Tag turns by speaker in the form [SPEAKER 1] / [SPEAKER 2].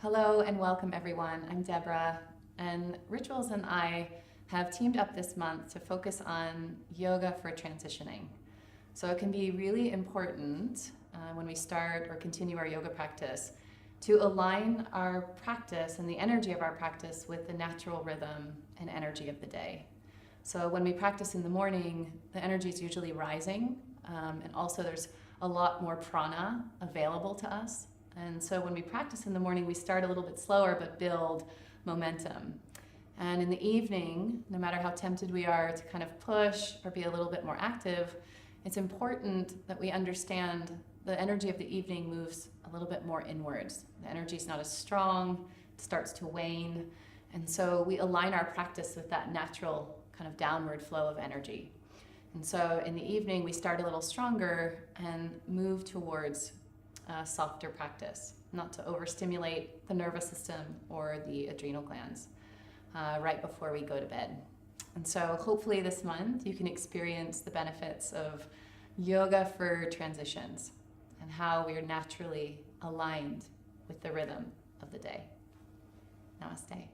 [SPEAKER 1] Hello and welcome everyone. I'm Deborah, and Rituals and I have teamed up this month to focus on yoga for transitioning. So it can be really important when we start or continue our yoga practice to align our practice and the energy of our practice with the natural rhythm and energy of the day. So when we practice in the morning, the energy is usually rising, and also there's a lot more prana available to us. And so when we practice in the morning, we start a little bit slower but build momentum. And in the evening, no matter how tempted we are to kind of push or be a little bit more active, it's important that we understand the energy of the evening moves a little bit more inwards. The energy is not as strong, it starts to wane. And so we align our practice with that natural kind of downward flow of energy. And so in the evening, we start a little stronger and move towards softer practice, not to overstimulate the nervous system or the adrenal glands right before we go to bed. And so hopefully this month you can experience the benefits of yoga for transitions and how we are naturally aligned with the rhythm of the day. Namaste.